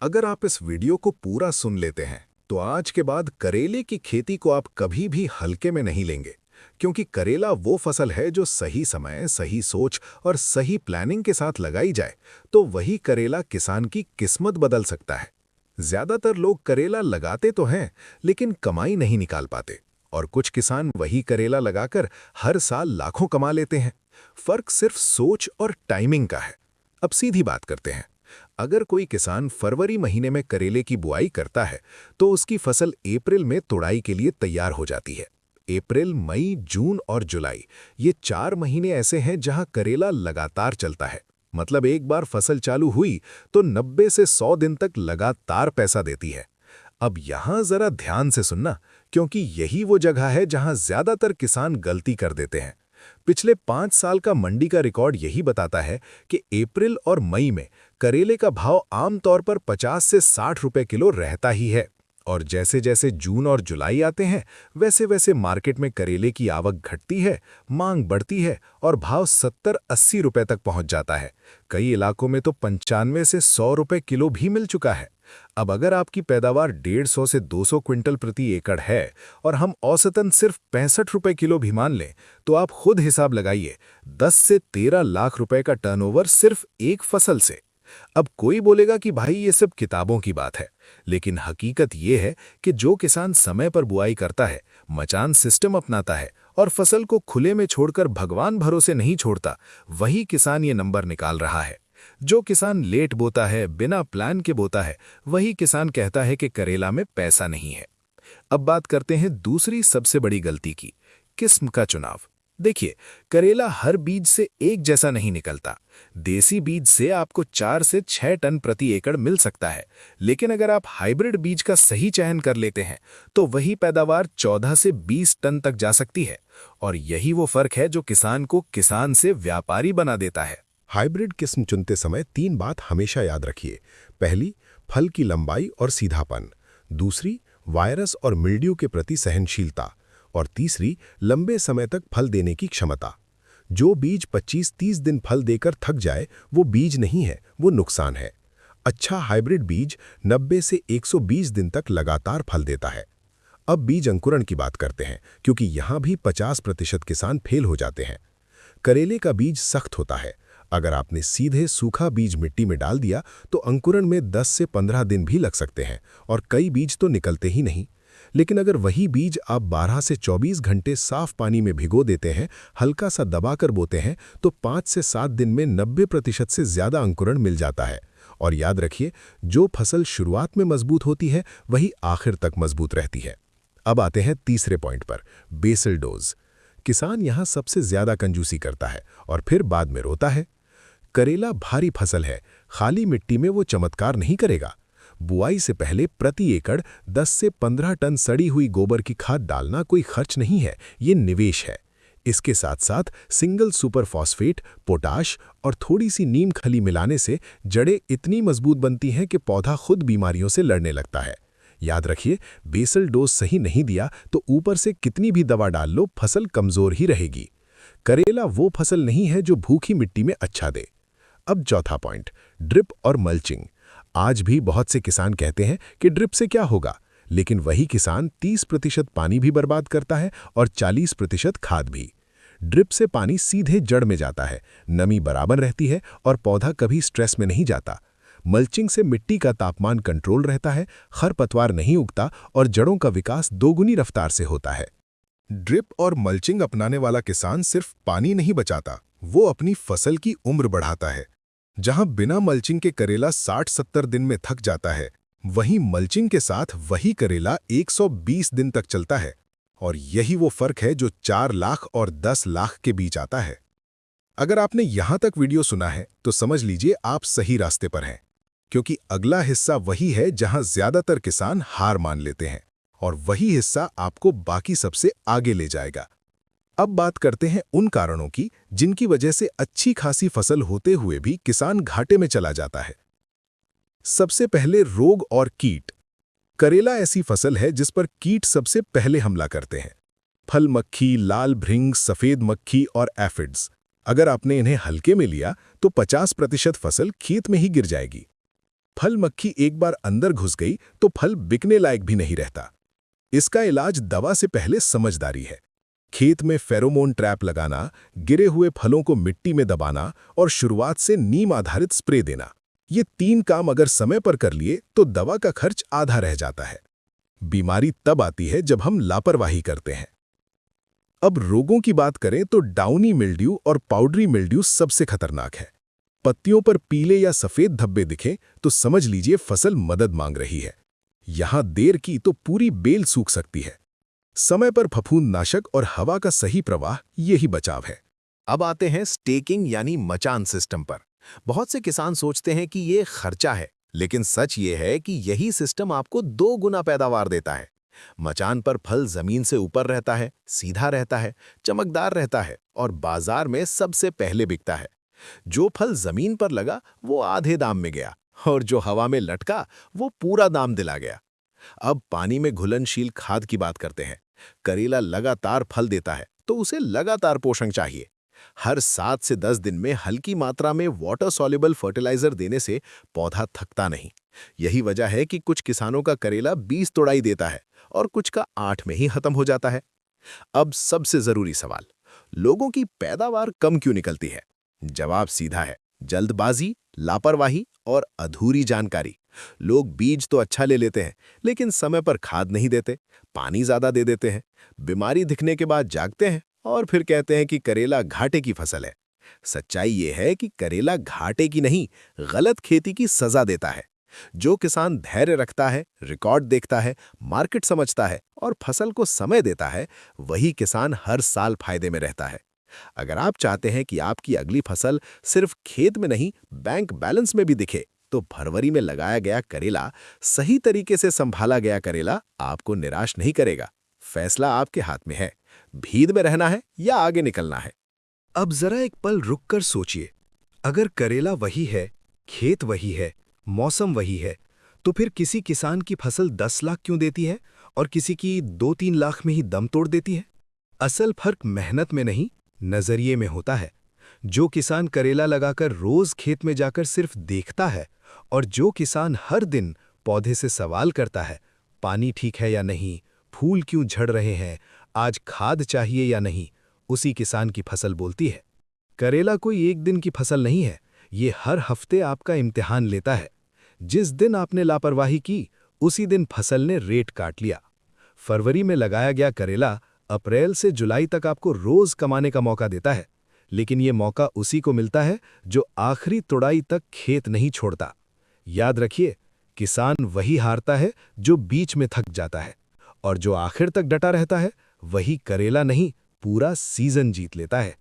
अगर आप इस वीडियो को पूरा सुन लेते हैं तो आज के बाद करेले की खेती को आप कभी भी हल्के में नहीं लेंगे, क्योंकि करेला वो फसल है जो सही समय, सही सोच और सही प्लानिंग के साथ लगाई जाए तो वही करेला किसान की किस्मत बदल सकता है। ज्यादातर लोग करेला लगाते तो हैं, लेकिन कमाई नहीं निकाल पाते, और कुछ किसान वही करेला लगाकर हर साल लाखों कमा लेते हैं। फर्क सिर्फ सोच और टाइमिंग का है। अब सीधी बात करते हैं। अगर कोई किसान फरवरी महीने में करेले की बुआई करता है तो उसकी फसल अप्रैल में तुड़ाई के लिए तैयार हो जाती है। अप्रैल, मई, जून और जुलाई, ये 4 महीने ऐसे हैं जहां करेला लगातार चलता है। मतलब एक बार फसल चालू हुई तो 90 से 100 दिन तक लगातार पैसा देती है। अब यहां जरा ध्यान से सुनना, क्योंकि यही वो जगह है जहां ज्यादातर किसान गलती कर देते हैं। पिछले 5 साल का मंडी का रिकॉर्ड यही बताता है कि अप्रैल और मई में करेले का भाव आमतौर पर 50 से 60 रुपए किलो रहता ही है, और जैसे जैसे जून और जुलाई आते हैं वैसे वैसे मार्केट में करेले की आवक घटती है, मांग बढ़ती है और भाव 70-80 रुपए तक पहुंच जाता है। कई इलाकों में तो 95 से 100 रुपए किलो भी मिल चुका है। अब अगर आपकी पैदावार 150 से 200 क्विंटल प्रति एकड़ है और हम औसतन सिर्फ 65 रुपए किलो भी मान लें, तो आप खुद हिसाब लगाइए, 10 से 13 लाख रुपए का टर्नओवर सिर्फ एक फसल से। अब कोई बोलेगा कि भाई ये सब किताबों की बात है, लेकिन हकीकत ये है कि जो किसान समय पर बुआई करता है, मचान सिस्टम अपनाता है और फसल को खुले में छोड़कर भगवान भरोसे नहीं छोड़ता, वही किसान ये नंबर निकाल रहा है। जो किसान लेट बोता है, बिना प्लान के बोता है, वही किसान कहता है कि करेला में पैसा नहीं है। अब बात करते हैं दूसरी सबसे बड़ी गलती की, किस्म का चुनाव। देखिए, करेला हर बीज से एक जैसा नहीं निकलता। देसी बीज से आपको 4 से 6 टन प्रति एकड़ मिल सकता है, लेकिन अगर आप हाइब्रिड बीज का सही चयन कर लेते हैं तो वही पैदावार 14 से 20 टन तक जा सकती है। और यही वो फर्क है जो किसान को किसान से व्यापारी बना देता है। हाइब्रिड किस्म चुनते समय 3 बात हमेशा याद रखिए। पहली, फल की लंबाई और सीधापन। दूसरी, वायरस और मिल्ड्यू के प्रति सहनशीलता। और तीसरी, लंबे समय तक फल देने की क्षमता। जो बीज 25-30 दिन फल देकर थक जाए वो बीज नहीं है, वो नुकसान है। अच्छा हाइब्रिड बीज 90 से 120 दिन तक लगातार फल देता है। अब बीज अंकुरण की बात करते हैं, क्योंकि यहां भी 50% किसान फेल हो जाते हैं। करेले का बीज सख्त होता है। अगर आपने सीधे सूखा बीज मिट्टी में डाल दिया तो अंकुरण में 10 से 15 दिन भी लग सकते हैं, और कई बीज तो निकलते ही नहीं। लेकिन अगर वही बीज आप 12 से 24 घंटे साफ पानी में भिगो देते हैं, हल्का सा दबाकर बोते हैं, तो 5 से 7 दिन में 90% से ज्यादा अंकुरण मिल जाता है। और याद रखिए, जो फसल शुरुआत में मजबूत होती है वही आखिर तक मजबूत रहती है। अब आते हैं तीसरे पॉइंट पर, बेसल डोज। किसान यहां सबसे ज्यादा कंजूसी करता है और फिर बाद में रोता है। करेला भारी फसल है, खाली मिट्टी में वो चमत्कार नहीं करेगा। बुआई से पहले प्रति एकड़ 10 से 15 टन सड़ी हुई गोबर की खाद डालना कोई खर्च नहीं है, ये निवेश है। इसके साथ साथ सिंगल सुपर फॉस्फेट, पोटाश और थोड़ी सी नीम खली मिलाने से जड़ें इतनी मजबूत बनती हैं कि पौधा खुद बीमारियों से लड़ने लगता है। याद रखिए, बेसल डोज सही नहीं दिया तो ऊपर से कितनी भी दवा डाल लो, फसल कमजोर ही रहेगी। करेला वो फसल नहीं है जो भूखी मिट्टी में अच्छा दे। अब चौथा पॉइंट, ड्रिप और मल्चिंग। आज भी बहुत से किसान कहते हैं कि ड्रिप से क्या होगा, लेकिन वही किसान 30% पानी भी बर्बाद करता है और 40% खाद भी। ड्रिप से पानी सीधे जड़ में जाता है, नमी बराबर रहती है और पौधा कभी स्ट्रेस में नहीं जाता। मल्चिंग से मिट्टी का तापमान कंट्रोल रहता है, खरपतवार नहीं उगता और जड़ों का विकास दोगुनी रफ्तार से होता है। ड्रिप और मल्चिंग अपनाने वाला किसान सिर्फ पानी नहीं बचाता, वो अपनी फसल की उम्र बढ़ाता है। जहां बिना मल्चिंग के करेला 60-70 दिन में थक जाता है, वहीं मल्चिंग के साथ वही करेला 120 दिन तक चलता है। और यही वो फर्क है जो 4 लाख और 10 लाख के बीच आता है। अगर आपने यहां तक वीडियो सुना है तो समझ लीजिए आप सही रास्ते पर हैं, क्योंकि अगला हिस्सा वही है जहां ज्यादातर किसान हार मान लेते हैं, और वही हिस्सा आपको बाकी सबसे आगे ले जाएगा। अब बात करते हैं उन कारणों की जिनकी वजह से अच्छी खासी फसल होते हुए भी किसान घाटे में चला जाता है। सबसे पहले, रोग और कीट। करेला ऐसी फसल है जिस पर कीट सबसे पहले हमला करते हैं। फल मक्खी, लाल भृंग, सफेद मक्खी और एफिड्स। अगर आपने इन्हें हल्के में लिया तो 50% फसल खेत में ही गिर जाएगी। फल मक्खी एक बार अंदर घुस गई तो फल बिकने लायक भी नहीं रहता। इसका इलाज दवा से पहले समझदारी है। खेत में फेरोमोन ट्रैप लगाना, गिरे हुए फलों को मिट्टी में दबाना और शुरुआत से नीम आधारित स्प्रे देना, ये 3 काम अगर समय पर कर लिए तो दवा का खर्च आधा रह जाता है। बीमारी तब आती है जब हम लापरवाही करते हैं। अब रोगों की बात करें तो डाउनी मिल्ड्यू और पाउडरी मिल्ड्यू सबसे खतरनाक है। पत्तियों पर पीले या सफेद धब्बे दिखें तो समझ लीजिए फसल मदद मांग रही है। यहां देर की तो पूरी बेल सूख सकती है। समय पर फफूंदनाशक और हवा का सही प्रवाह यही बचाव है। अब आते हैं स्टेकिंग यानी मचान सिस्टम पर। बहुत से किसान सोचते हैं कि ये खर्चा है, लेकिन सच ये है कि यही सिस्टम आपको 2 गुना पैदावार देता है। मचान पर फल जमीन से ऊपर रहता है, सीधा रहता है, चमकदार रहता है और बाजार में सबसे पहले बिकता है। जो फल जमीन पर लगा वो आधे दाम में गया और जो हवा में लटका वो पूरा दाम दिला गया। अब पानी में घुलनशील खाद की बात करते हैं। करेला लगातार फल देता है तो उसे लगातार पोषण चाहिए। हर 7 से 10 दिन में हल्की मात्रा में वाटर सॉल्युबल फर्टिलाइजर देने से पौधा थकता नहीं। यही वजह है कि कुछ किसानों का करेला 20 तोड़ाई देता है और कुछ का 8 में ही खत्म हो जाता है। अब सबसे जरूरी सवाल, लोगों की पैदावार कम क्यों निकलती है? जवाब सीधा है, जल्दबाजी, लापरवाही और अधूरी जानकारी। लोग बीज तो अच्छा ले लेते हैं, लेकिन समय पर खाद नहीं देते, पानी ज्यादा दे देते हैं, बीमारी दिखने के बाद जागते हैं और फिर कहते हैं कि करेला घाटे की फसल है। सच्चाई ये है कि करेला घाटे की नहीं, गलत खेती की सजा देता है। जो किसान धैर्य रखता है, रिकॉर्ड देखता है, मार्केट समझता है और फसल को समय देता है, वही किसान हर साल फायदे में रहता है। अगर आप चाहते हैं कि आपकी अगली फसल सिर्फ खेत में नहीं, बैंक बैलेंस में भी दिखे, तो फरवरी में लगाया गया करेला, सही तरीके से संभाला गया करेला आपको निराश नहीं करेगा। फैसला आपके हाथ में है, भीड़ में रहना है या आगे निकलना है। अब जरा एक पल रुककर सोचिए, अगर करेला वही है, खेत वही है, मौसम वही है, तो फिर किसी किसान की फसल 10 लाख क्यों देती है और किसी की 2-3 लाख में ही दम तोड़ देती है? असल फर्क मेहनत में नहीं, नजरिए में होता है। जो किसान करेला लगाकर रोज खेत में जाकर सिर्फ देखता है और जो किसान हर दिन पौधे से सवाल करता है, पानी ठीक है या नहीं, फूल क्यों झड़ रहे हैं, आज खाद चाहिए या नहीं, उसी किसान की फसल बोलती है। करेला कोई एक दिन की फसल नहीं है, ये हर हफ्ते आपका इम्तिहान लेता है। जिस दिन आपने लापरवाही की, उसी दिन फसल ने रेट काट लिया। फरवरी में लगाया गया करेला अप्रैल से जुलाई तक आपको रोज कमाने का मौका देता है, लेकिन ये मौका उसी को मिलता है जो आखिरी तुड़ाई तक खेत नहीं छोड़ता। याद रखिए, किसान वही हारता है जो बीच में थक जाता है, और जो आखिर तक डटा रहता है वही करेला नहीं, पूरा सीजन जीत लेता है।